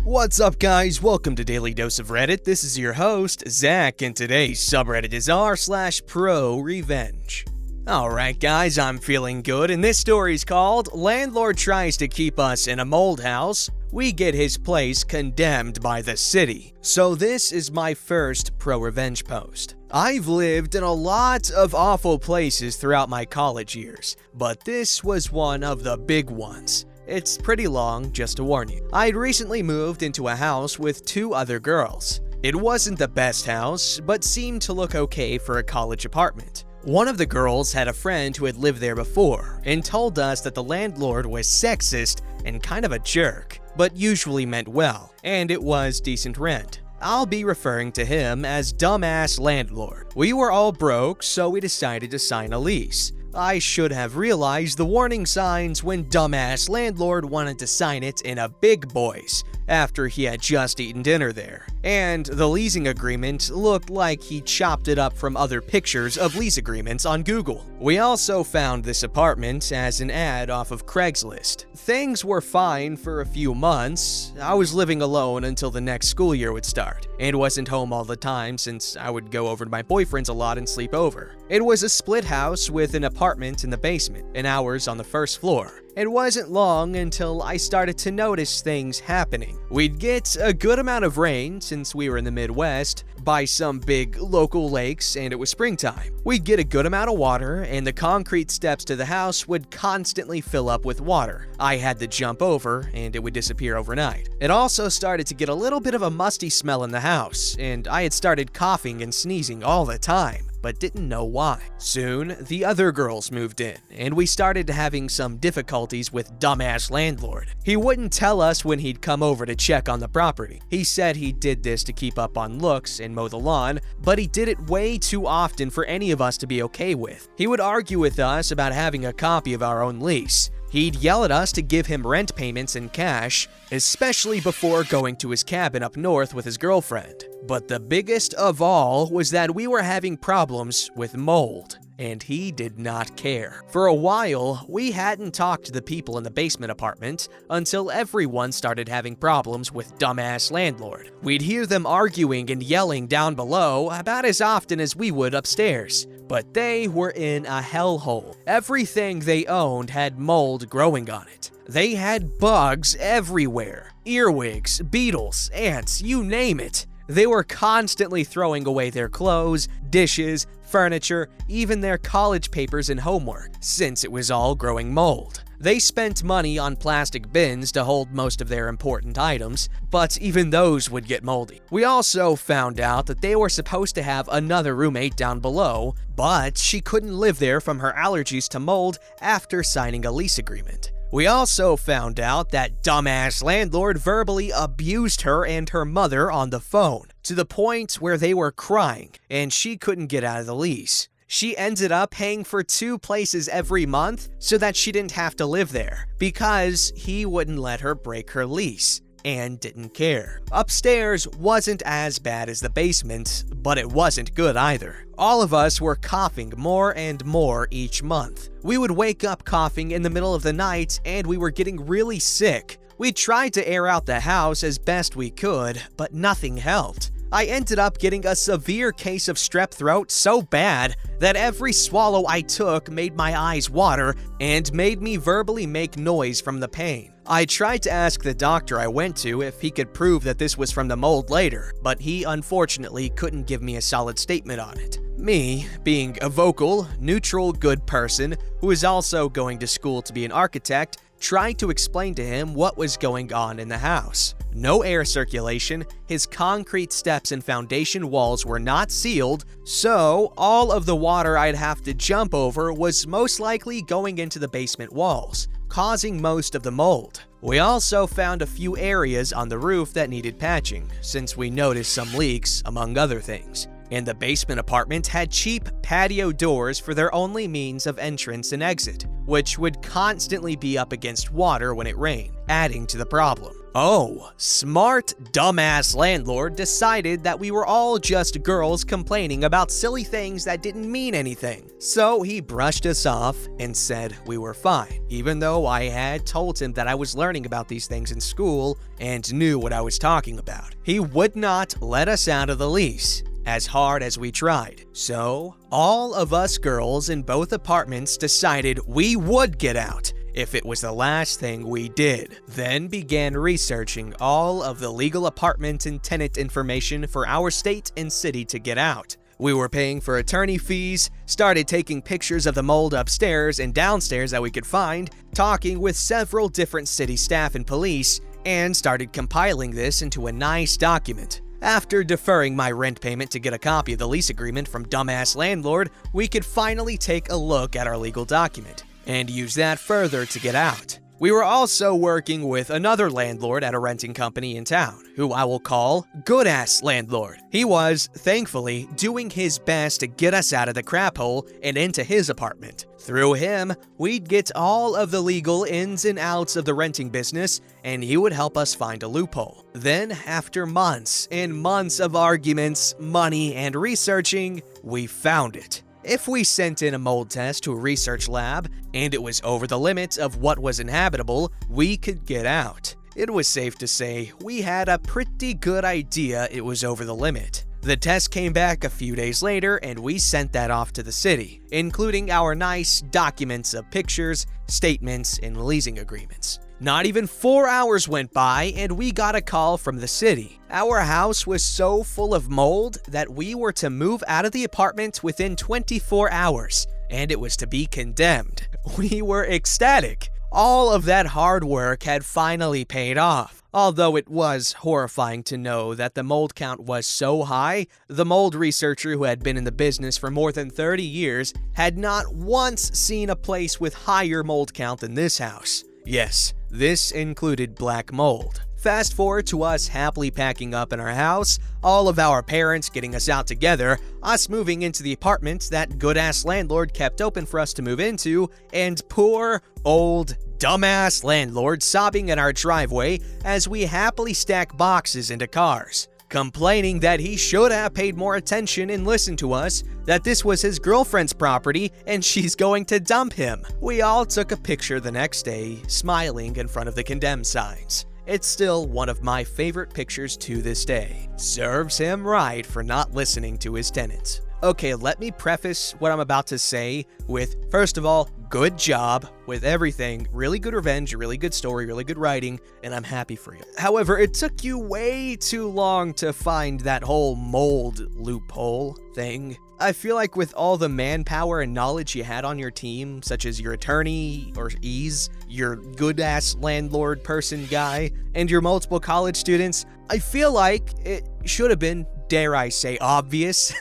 What's up, guys? Welcome to Daily Dose of Reddit. This is your host, Zach, and today's subreddit is r/ProRevenge. Alright guys, I'm feeling good, and this story's called Landlord Tries to Keep Us in a Mold House. We Get His Place Condemned by the City. So this is my first ProRevenge post. I've lived in a lot of awful places throughout my college years, but this was one of the big ones. It's pretty long, just to warn you. I'd recently moved into a house with 2 other girls. It wasn't the best house, but seemed to look okay for a college apartment. One of the girls had a friend who had lived there before and told us that the landlord was sexist and kind of a jerk, but usually meant well, and it was decent rent. I'll be referring to him as Dumbass Landlord. We were all broke, so we decided to sign a lease. I should have realized the warning signs when Dumbass Landlord wanted to sign it in a big voice after he had just eaten dinner there. And the leasing agreement looked like he chopped it up from other pictures of lease agreements on Google. We also found this apartment as an ad off of Craigslist. Things were fine for a few months. I was living alone until the next school year would start, and wasn't home all the time since I would go over to my boyfriend's a lot and sleep over. It was a split house with an apartment in the basement and ours on the first floor. It wasn't long until I started to notice things happening. We'd get a good amount of rain since we were in the Midwest, by some big local lakes, and it was springtime. We'd get a good amount of water, and the concrete steps to the house would constantly fill up with water. I had to jump over, and it would disappear overnight. It also started to get a little bit of a musty smell in the house, and I had started coughing and sneezing all the time, but didn't know why. Soon, the other girls moved in, and we started having some difficulties with Dumbass Landlord. He wouldn't tell us when he'd come over to check on the property. He said he did this to keep up on looks and mow the lawn, but he did it way too often for any of us to be okay with. He would argue with us about having a copy of our own lease. He'd yell at us to give him rent payments in cash, especially before going to his cabin up north with his girlfriend. But the biggest of all was that we were having problems with mold, and he did not care. For a while, we hadn't talked to the people in the basement apartment until everyone started having problems with Dumbass Landlord. We'd hear them arguing and yelling down below about as often as we would upstairs. But they were in a hellhole. Everything they owned had mold growing on it. They had bugs everywhere. Earwigs, beetles, ants, you name it. They were constantly throwing away their clothes, dishes, furniture, even their college papers and homework, since it was all growing mold. They spent money on plastic bins to hold most of their important items, but even those would get moldy. We also found out that they were supposed to have another roommate down below, but she couldn't live there from her allergies to mold after signing a lease agreement. We also found out that Dumbass Landlord verbally abused her and her mother on the phone, to the point where they were crying, and she couldn't get out of the lease. She ended up paying for 2 places every month so that she didn't have to live there, because he wouldn't let her break her lease, and didn't care. Upstairs wasn't as bad as the basement, but it wasn't good either. All of us were coughing more and more each month. We would wake up coughing in the middle of the night, and we were getting really sick. We tried to air out the house as best we could, but nothing helped. I ended up getting a severe case of strep throat so bad that every swallow I took made my eyes water and made me verbally make noise from the pain. I tried to ask the doctor I went to if he could prove that this was from the mold later, but he unfortunately couldn't give me a solid statement on it. Me, being a vocal, neutral, good person who is also going to school to be an architect, tried to explain to him what was going on in the house. No air circulation, his concrete steps and foundation walls were not sealed, so all of the water I'd have to jump over was most likely going into the basement walls, causing most of the mold. We also found a few areas on the roof that needed patching, since we noticed some leaks, among other things. And the basement apartment had cheap patio doors for their only means of entrance and exit, which would constantly be up against water when it rained. adding to the problem. Oh, smart, dumbass landlord decided that we were all just girls complaining about silly things that didn't mean anything. So he brushed us off and said we were fine, even though I had told him that I was learning about these things in school and knew what I was talking about. He would not let us out of the lease, as hard as we tried. So all of us girls in both apartments decided we would get out if it was the last thing we did, then began researching all of the legal apartment and tenant information for our state and city to get out. We were paying for attorney fees, started taking pictures of the mold upstairs and downstairs that we could find, talking with several different city staff and police, and started compiling this into a nice document. After deferring my rent payment to get a copy of the lease agreement from dumbass landlord, we could finally take a look at our legal document and use that further to get out. We were also working with another landlord at a renting company in town, who I will call Good-Ass Landlord. He was, thankfully, doing his best to get us out of the crap hole and into his apartment. Through him, we'd get all of the legal ins and outs of the renting business, and he would help us find a loophole. Then, after months and months of arguments, money, and researching, we found it. If we sent in a mold test to a research lab and it was over the limit of what was inhabitable, we could get out. It was safe to say we had a pretty good idea it was over the limit. The test came back a few days later and we sent that off to the city, including our nice documents of pictures, statements, and leasing agreements. Not even 4 hours went by and we got a call from the city. Our house was so full of mold that we were to move out of the apartment within 24 hours, and it was to be condemned. We were ecstatic. All of that hard work had finally paid off. Although it was horrifying to know that the mold count was so high, the mold researcher who had been in the business for more than 30 years had not once seen a place with higher mold count than this house. Yes, this included black mold. Fast forward to us happily packing up in our house, all of our parents getting us out together, us moving into the apartment that good-ass landlord kept open for us to move into, and poor, old, dumbass landlord sobbing in our driveway as we happily stack boxes into cars, complaining that he should have paid more attention and listened to us, that this was his girlfriend's property and she's going to dump him. We all took a picture the next day, smiling in front of the condemned signs. It's still one of my favorite pictures to this day. Serves him right for not listening to his tenants. Okay, let me preface what I'm about to say with, first of all, good job with everything. Really good revenge, really good story, really good writing, and I'm happy for you. However, it took you way too long to find that whole mold loophole thing. I feel like with all the manpower and knowledge you had on your team, such as your attorney or ease, your good-ass landlord person guy, and your multiple college students, I feel like it should have been, dare I say, obvious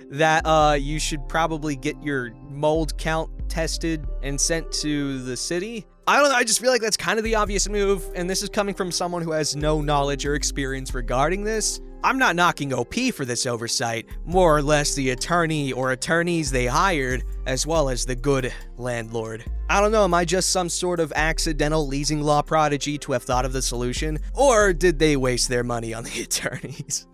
that you should probably get your mold count tested and sent to the city. I don't know, I just feel like that's kind of the obvious move, and this is coming from someone who has no knowledge or experience regarding this. I'm not knocking OP for this oversight, more or less the attorney or attorneys they hired, as well as the good landlord. I don't know, am I just some sort of accidental leasing law prodigy to have thought of the solution? Or did they waste their money on the attorneys?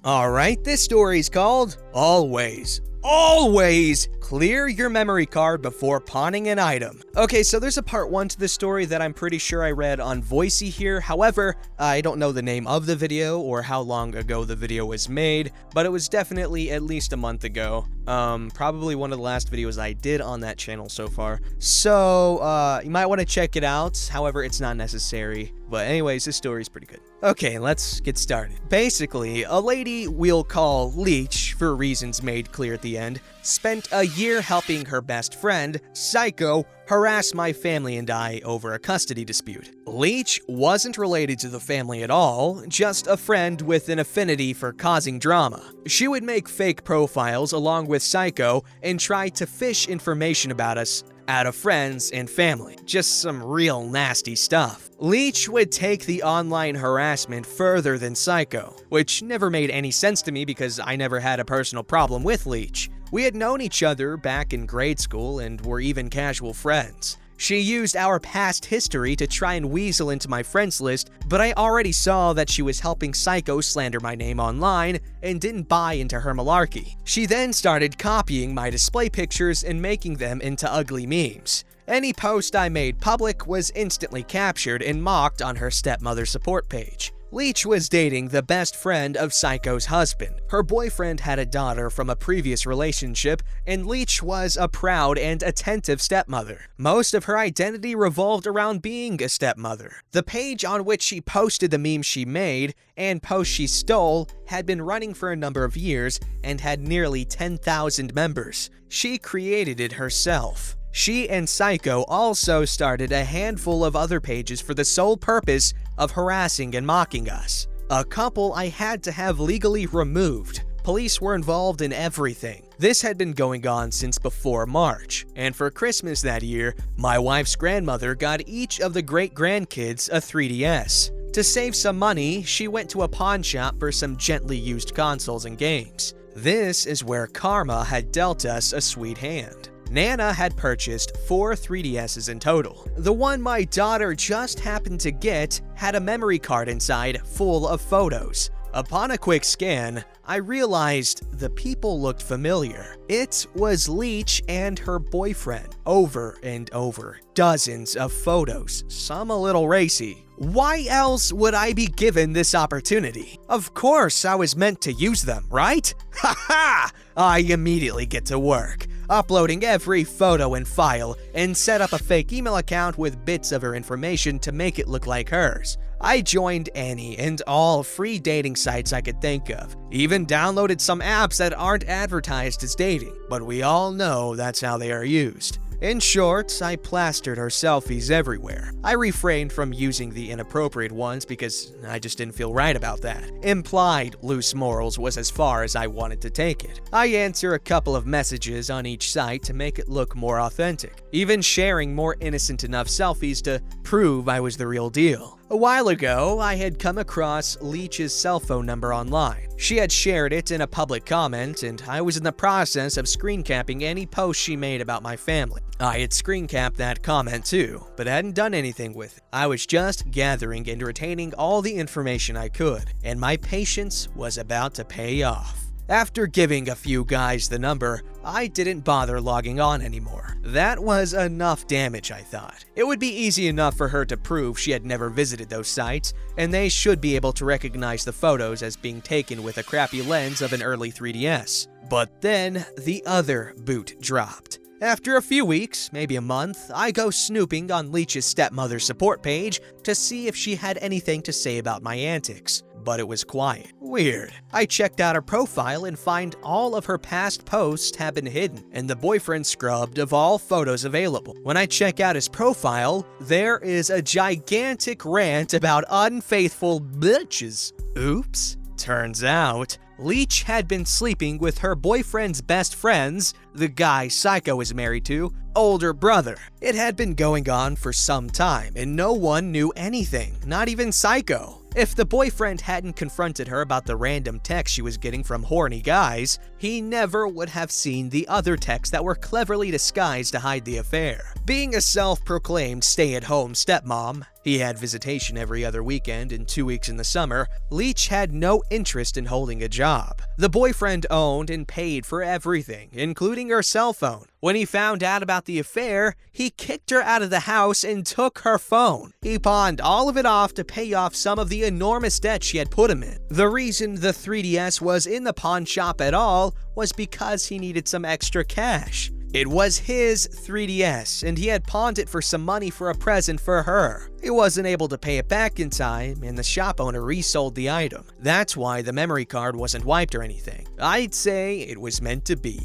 Alright, this story's called Always. Always clear your memory card before pawning an item. Okay, so there's a part 1 to this story that I'm pretty sure I read on Voicey here. However, I don't know the name of the video or how long ago the video was made, but it was definitely at least a month ago. Probably one of the last videos I did on that channel so far. So, you might want to check it out. However, it's not necessary. But anyways, this story's pretty good. Okay, let's get started. Basically, a lady we'll call Leech, for reasons made clear at the end, spent a year helping her best friend, Psycho, harass my family and I over a custody dispute. Leech wasn't related to the family at all, just a friend with an affinity for causing drama. She would make fake profiles along with Psycho and try to fish information about us out of friends and family. Just some real nasty stuff. Leech would take the online harassment further than Psycho, which never made any sense to me because I never had a personal problem with Leech. We had known each other back in grade school and were even casual friends. She used our past history to try and weasel into my friends list, but I already saw that she was helping Psycho slander my name online and didn't buy into her malarkey. She then started copying my display pictures and making them into ugly memes. Any post I made public was instantly captured and mocked on her stepmother support page. Leech was dating the best friend of Psycho's husband. Her boyfriend had a daughter from a previous relationship, and Leech was a proud and attentive stepmother. Most of her identity revolved around being a stepmother. The page on which she posted the memes she made and posts she stole had been running for a number of years and had nearly 10,000 members. She created it herself. She and Psycho also started a handful of other pages for the sole purpose of harassing and mocking us. A couple I had to have legally removed. Police were involved in everything. This had been going on since before March, and for Christmas that year, my wife's grandmother got each of the great-grandkids a 3DS. To save some money, she went to a pawn shop for some gently used consoles and games. This is where karma had dealt us a sweet hand. Nana had purchased 4 3DSs in total. The one my daughter just happened to get had a memory card inside full of photos. Upon a quick scan, I realized the people looked familiar. It was Leech and her boyfriend. Over and over. Dozens of photos, some a little racy. Why else would I be given this opportunity? Of course I was meant to use them, right? Ha ha! I immediately get to work, uploading every photo and file, and set up a fake email account with bits of her information to make it look like hers. I joined any and all free dating sites I could think of, even downloaded some apps that aren't advertised as dating, but we all know that's how they are used. In short, I plastered her selfies everywhere. I refrained from using the inappropriate ones because I just didn't feel right about that. Implied loose morals was as far as I wanted to take it. I answer a couple of messages on each site to make it look more authentic, even sharing more innocent enough selfies to prove I was the real deal. A while ago, I had come across Leech's cell phone number online. She had shared it in a public comment, and I was in the process of screen capping any post she made about my family. I had screen capped that comment too, but hadn't done anything with it. I was just gathering and retaining all the information I could, and my patience was about to pay off. After giving a few guys the number, I didn't bother logging on anymore. That was enough damage, I thought. It would be easy enough for her to prove she had never visited those sites, and they should be able to recognize the photos as being taken with a crappy lens of an early 3DS. But then, the other boot dropped. After a few weeks, maybe a month, I go snooping on Leech's stepmother's support page to see if she had anything to say about my antics. But it was quiet. Weird. I checked out her profile and find all of her past posts have been hidden, and the boyfriend scrubbed of all photos available. When I check out his profile, there is a gigantic rant about unfaithful bitches. Oops. Turns out, Leech had been sleeping with her boyfriend's best friend's, the guy Psycho is married to, older brother. It had been going on for some time, and no one knew anything, not even Psycho. If the boyfriend hadn't confronted her about the random texts she was getting from horny guys, he never would have seen the other texts that were cleverly disguised to hide the affair. Being a self-proclaimed stay-at-home stepmom, he had visitation every other weekend and 2 weeks in the summer, Leech had no interest in holding a job. The boyfriend owned and paid for everything, including her cell phone. When he found out about the affair, he kicked her out of the house and took her phone. He pawned all of it off to pay off some of the enormous debt she had put him in. The reason the 3DS was in the pawn shop at all was because he needed some extra cash. It was his 3DS, and he had pawned it for some money for a present for her. He wasn't able to pay it back in time, and the shop owner resold the item. That's why the memory card wasn't wiped or anything. I'd say it was meant to be.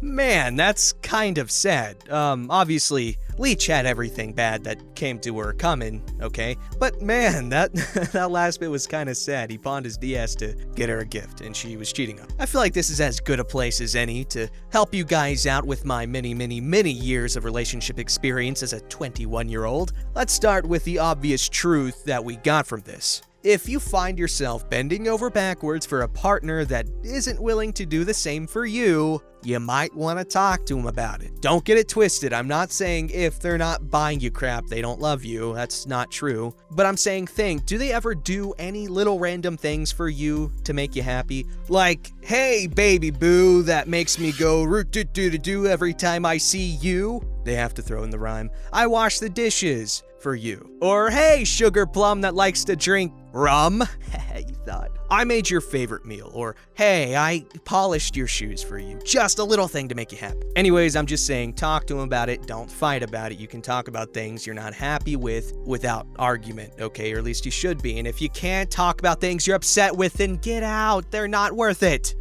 Man, that's kind of sad. Obviously, Leech had everything bad that came to her coming, okay? But man, that last bit was kind of sad. He pawned his DS to get her a gift, and she was cheating on him. I feel like this is as good a place as any to help you guys out with my many years of relationship experience as a 21-year-old. Let's start with the obvious truth that we got from this. If you find yourself bending over backwards for a partner that isn't willing to do the same for you, you might want to talk to them about it. Don't get it twisted. I'm not saying if they're not buying you crap, they don't love you. That's not true. But I'm saying do they ever do any little random things for you to make you happy? Like, hey, baby boo, that makes me go root-do-do-do every time I see you. They have to throw in the rhyme. I wash the dishes for you. Or, hey, sugar plum that likes to drink rum. You thought. I made your favorite meal. Or, hey, I polished your shoes for you. Just a little thing to make you happy. Anyways, I'm just saying, talk to them about it. Don't fight about it. You can talk about things you're not happy with without argument, okay? Or at least you should be. And if you can't talk about things you're upset with, then get out. They're not worth it.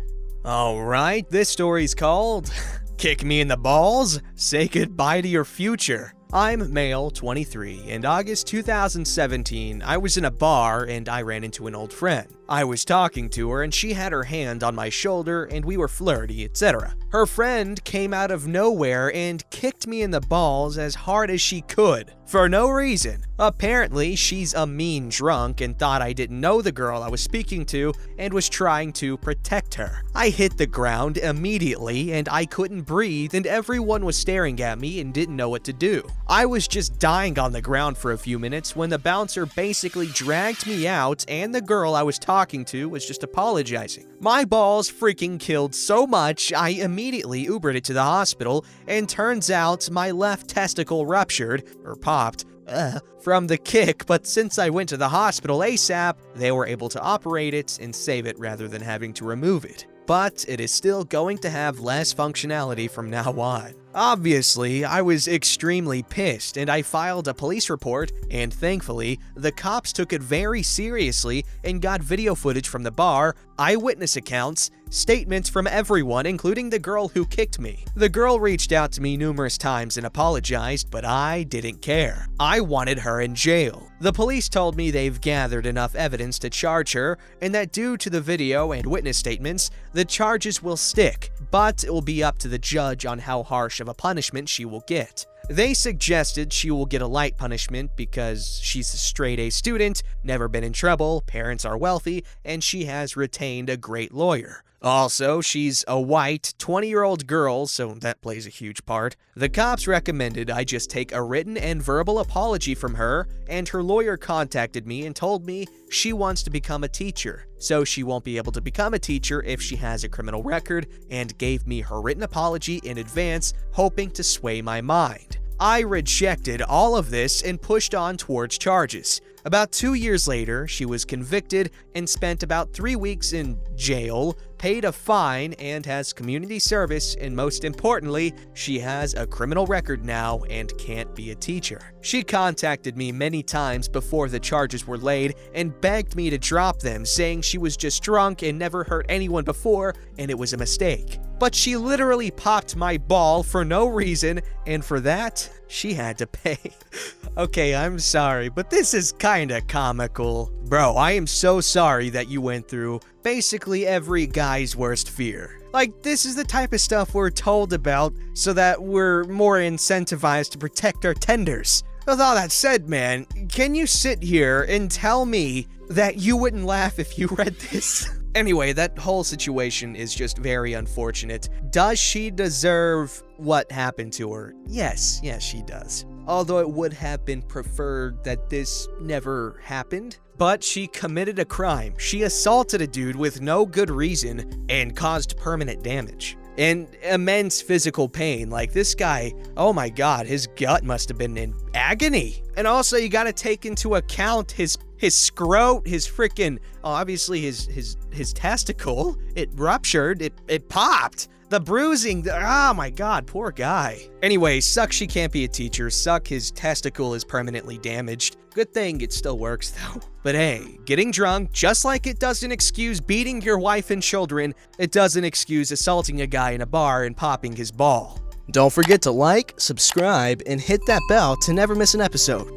All right, this story's called Kick Me in the Balls, Say Goodbye to Your Future. I'm male, 23. In August 2017, I was in a bar and I ran into an old friend. I was talking to her and she had her hand on my shoulder and we were flirty, etc. Her friend came out of nowhere and kicked me in the balls as hard as she could, for no reason. Apparently, she's a mean drunk and thought I didn't know the girl I was speaking to and was trying to protect her. I hit the ground immediately and I couldn't breathe and everyone was staring at me and didn't know what to do. I was just dying on the ground for a few minutes when the bouncer basically dragged me out and the girl I was talking to was just apologizing. My balls freaking killed so much, I immediately Ubered it to the hospital, and turns out my left testicle ruptured, or popped, from the kick, but since I went to the hospital ASAP, they were able to operate it and save it rather than having to remove it. But it is still going to have less functionality from now on. Obviously, I was extremely pissed and I filed a police report, and thankfully, the cops took it very seriously and got video footage from the bar, eyewitness accounts, statements from everyone, including the girl who kicked me. The girl reached out to me numerous times and apologized, but I didn't care. I wanted her in jail. The police told me they've gathered enough evidence to charge her, and that due to the video and witness statements, the charges will stick, but it will be up to the judge on how harsh of a punishment she will get. They suggested she will get a light punishment because she's a straight-A student, never been in trouble, parents are wealthy, and she has retained a great lawyer. Also, she's a white, 20-year-old girl, so that plays a huge part. The cops recommended I just take a written and verbal apology from her, and her lawyer contacted me and told me she wants to become a teacher, so she won't be able to become a teacher if she has a criminal record, and gave me her written apology in advance, hoping to sway my mind. I rejected all of this and pushed on towards charges. About 2 years later, she was convicted and spent about 3 weeks in jail, paid a fine, and has community service, and most importantly, she has a criminal record now and can't be a teacher. She contacted me many times before the charges were laid and begged me to drop them, saying she was just drunk and never hurt anyone before and it was a mistake. But she literally popped my ball for no reason, and for that, she had to pay. Okay, I'm sorry, but this is kinda comical. Bro, I am so sorry that you went through basically every guy's worst fear. Like, this is the type of stuff we're told about so that we're more incentivized to protect our tenders. With all that said, man, can you sit here and tell me that you wouldn't laugh if you read this? Anyway, that whole situation is just very unfortunate. Does she deserve what happened to her? Yes, she does. Although it would have been preferred that this never happened. But she committed a crime. She assaulted a dude with no good reason and caused permanent damage. And immense physical pain. Like, this guy, oh my god, his gut must have been in agony. And also, you gotta take into account his scrot, his freaking, obviously his testicle, it ruptured, it popped. The bruising, oh my god, poor guy. Anyway, sucks she can't be a teacher, suck his testicle is permanently damaged. Good thing it still works though. But hey, getting drunk, just like it doesn't excuse beating your wife and children, it doesn't excuse assaulting a guy in a bar and popping his ball. Don't forget to like, subscribe, and hit that bell to never miss an episode.